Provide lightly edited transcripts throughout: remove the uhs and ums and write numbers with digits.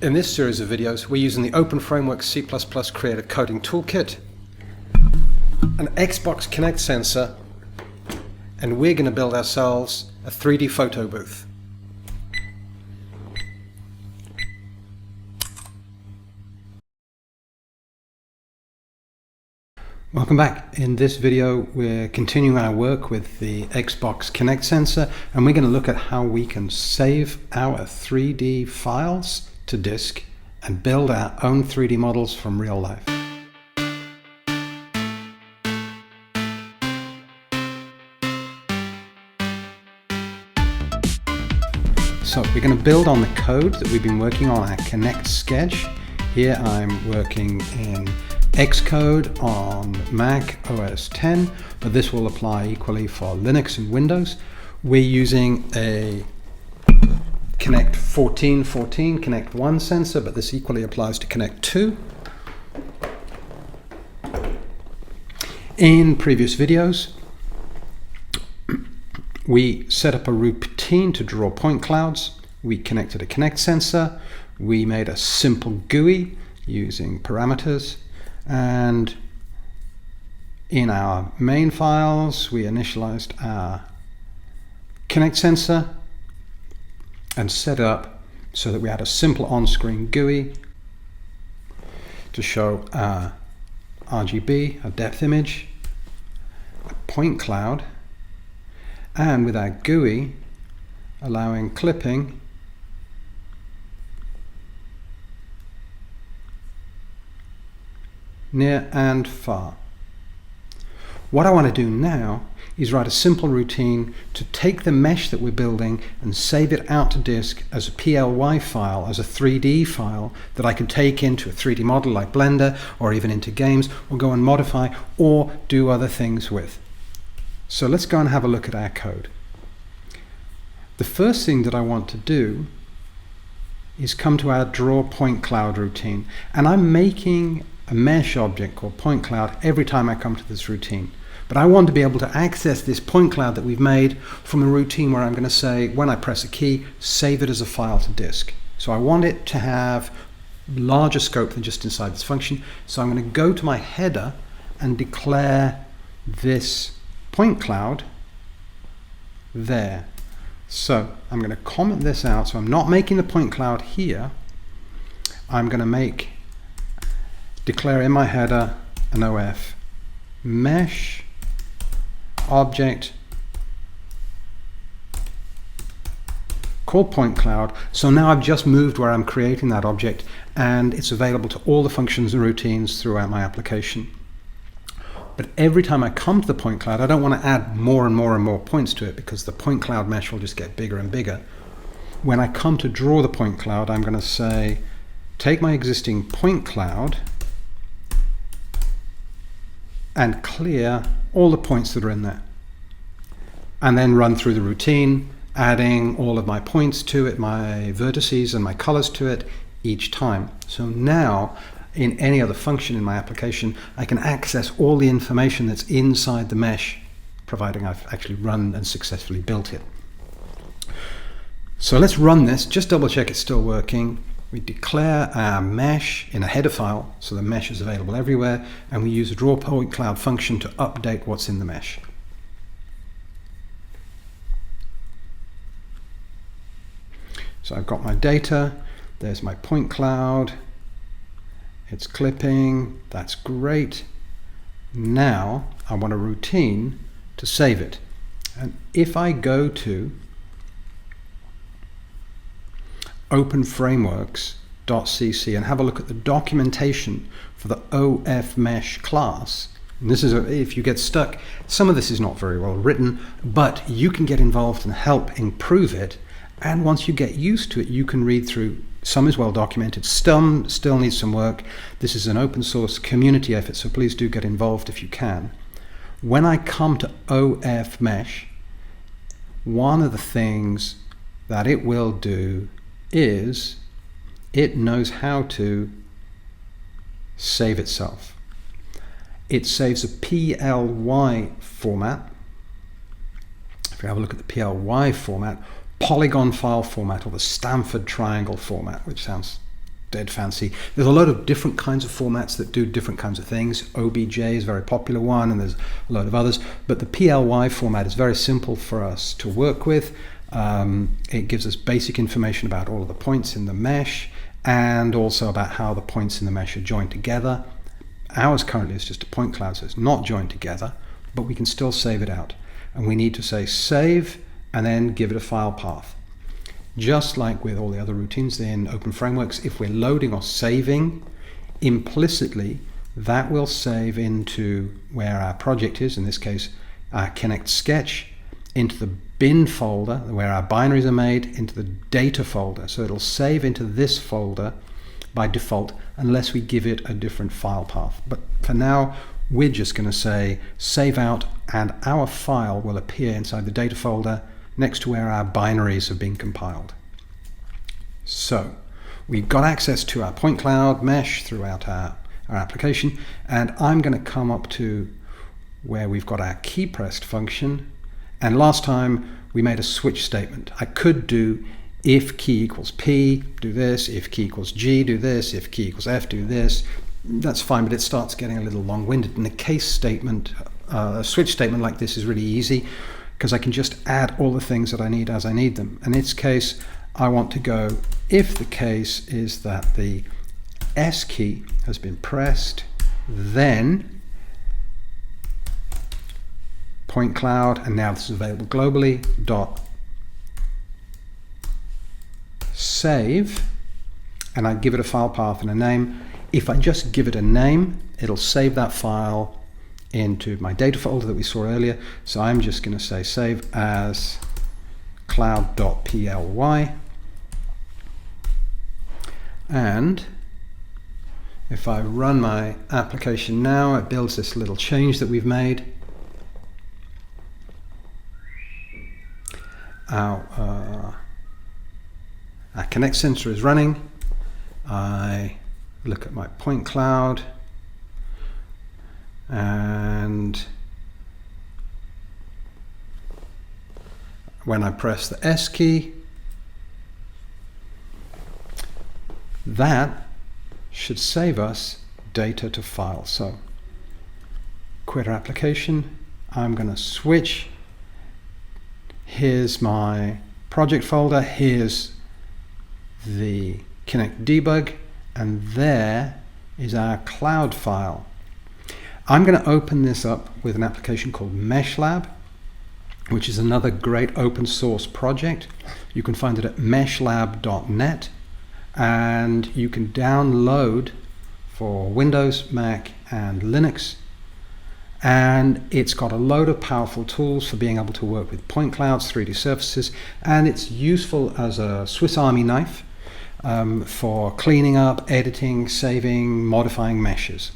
In this series of videos, we're using the openFrameworks C++ Creator Coding Toolkit, an XBox Kinect sensor, and we're going to build ourselves a 3D photo booth. Welcome back. In this video, we're continuing our work with the XBox Kinect sensor, and we're going to look at how we can save our 3D files to disk and build our own 3D models from real life. So we're going to build on the code that we've been working on, our Kinect sketch. Here I'm working in Xcode on Mac OS X, but this will apply equally for Linux and Windows. We're using a Kinect 1414 Kinect 1 sensor, but this equally applies to Kinect 2. In previous videos, we set up a routine to draw point clouds. We connected a Kinect sensor. We made a simple GUI using parameters. And in our main files, we initialized our Kinect sensor and set it up so that we had a simple on-screen GUI to show our RGB, a depth image, a point cloud, and with our GUI allowing clipping near and far. What I want to do now is write a simple routine to take the mesh that we're building and save it out to disk as a PLY file, as a 3D file that I can take into a 3D model like Blender or even into games, or go and modify or do other things with. So let's go and have a look at our code. The first thing that I want to do is come to our draw point cloud routine, and I'm making a mesh object called point cloud every time I come to this routine. But I want to be able to access this point cloud that we've made from a routine where I'm going to say, when I press a key, save it as a file to disk. So I want it to have larger scope than just inside this function. So I'm going to go to my header and declare this point cloud there. So I'm going to comment this out. So I'm not making the point cloud here. I'm going to declare in my header an OF mesh object called point cloud. So now I've just moved where I'm creating that object, and it's available to all the functions and routines throughout my application. But every time I come to the point cloud, I don't want to add more and more and more points to it, because the point cloud mesh will just get bigger and bigger. When I come to draw the point cloud, I'm going to say, take my existing point cloud and clear all the points that are in there, and then run through the routine, adding all of my points to it, my vertices and my colors to it each time. So now in any other function in my application, I can access all the information that's inside the mesh, providing I've actually run and successfully built it. So let's run this, just double check it's still working. We declare our mesh in a header file, so the mesh is available everywhere, and we use a draw point cloud function to update what's in the mesh. So I've got my data, there's my point cloud, it's clipping, that's great. Now I want a routine to save it. And if I go to openFrameworks.cc and have a look at the documentation for the OF mesh class. And this is if you get stuck, some of this is not very well written, but you can get involved and help improve it. And once you get used to it, you can read through. Some is well documented, some still needs some work. This is an open source community effort, so please do get involved if you can. When I come to OF mesh, one of the things that it will do is it knows how to save itself. It saves a PLY format. If you have a look at the PLY format, polygon file format, or the Stanford triangle format, which sounds dead fancy. There's a lot of different kinds of formats that do different kinds of things. OBJ is a very popular one, and there's a lot of others. But the PLY format is very simple for us to work with. It gives us basic information about all of the points in the mesh, and also about how the points in the mesh are joined together. Ours currently is just a point cloud, so it's not joined together, but we can still save it out. And we need to say save, and then give it a file path. Just like with all the other routines in openFrameworks, if we're loading or saving, implicitly that will save into where our project is, in this case our Kinect sketch, into the bin folder where our binaries are made, into the data folder. So it'll save into this folder by default unless we give it a different file path. But for now, we're just going to say save out, and our file will appear inside the data folder next to where our binaries have been compiled. So we've got access to our point cloud mesh throughout our application, and I'm going to come up to where we've got our key pressed function. And last time we made a switch statement. I could do if key equals P, do this, if key equals G, do this, if key equals F, do this. That's fine, but it starts getting a little long-winded. And a case statement, a switch statement like this is really easy, because I can just add all the things that I need as I need them. In this case, I want to go if the case is that the S key has been pressed, then point cloud, and now this is available globally, dot save, and I give it a file path and a name. If I just give it a name, it'll save that file into my data folder that we saw earlier. So I'm just going to say save as cloud.ply, and if I run my application now, it builds this little change that we've made. Our Kinect sensor is running. I look at my point cloud, and when I press the S key, that should save us data to file. So quit our application. I'm going to switch. Here's my project folder. Here's the Kinect debug, and there is our cloud file. I'm going to open this up with an application called meshlab, which is another great open source project. You can find it at meshlab.net, and you can download for Windows, Mac, and Linux. And it's got a load of powerful tools for being able to work with point clouds, 3D surfaces, and it's useful as a Swiss Army knife for cleaning up, editing, saving, modifying meshes.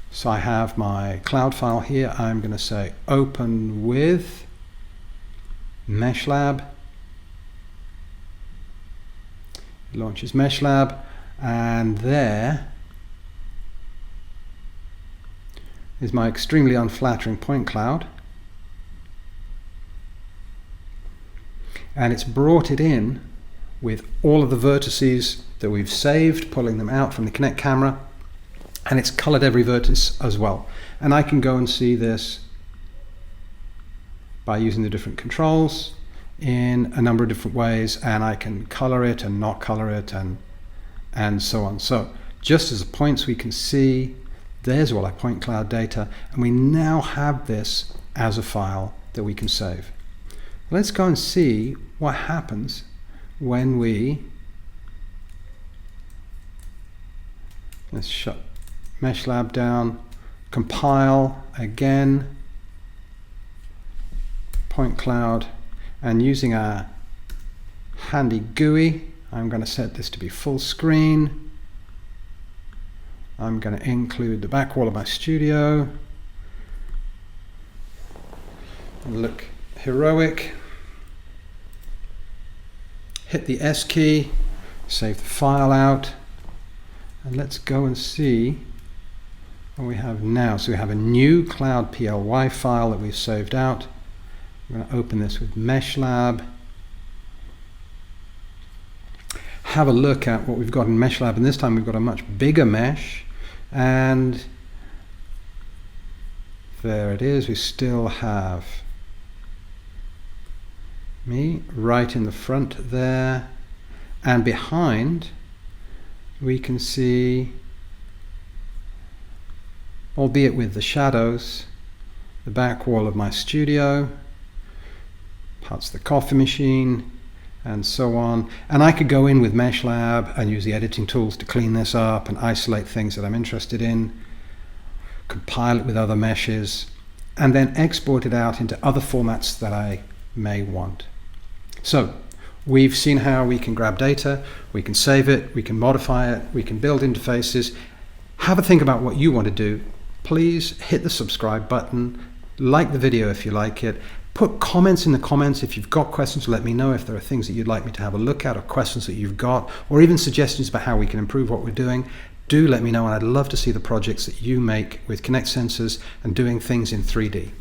So I have my cloud file here. I'm going to say open with meshlab. It launches meshlab, and there is my extremely unflattering point cloud, and it's brought it in with all of the vertices that we've saved, pulling them out from the Kinect camera, and it's colored every vertex as well. And I can go and see this by using the different controls in a number of different ways, and I can color it and not color it, and so on. So just as the points, we can see there's all our point cloud data, and we now have this as a file that we can save. Let's go and see what happens when let's shut meshlab down, compile again, point cloud, and using our handy GUI, I'm going to set this to be full screen. I'm going to include the back wall of my studio. Look heroic. Hit the S key, save the file out, and let's go and see what we have now. So we have a new cloud PLY file that we've saved out. I'm going to open this with meshlab. have a look at what we've got in meshlab, and this time we've got a much bigger mesh, and there it is. We still have me right in the front there, and behind we can see, albeit with the shadows, the back wall of my studio, parts of the coffee machine, and so on. And I could go in with meshlab and use the editing tools to clean this up and isolate things that I'm interested in, compile it with other meshes, and then export it out into other formats that I may want. So we've seen how we can grab data, we can save it, we can modify it, we can build interfaces. Have a think about what you want to do. Please hit the subscribe button, like the video if you like it, put comments in the comments. If you've got questions, let me know if there are things that you'd like me to have a look at, or questions that you've got, or even suggestions about how we can improve what we're doing. Do let me know, and I'd love to see the projects that you make with Kinect sensors and doing things in 3D.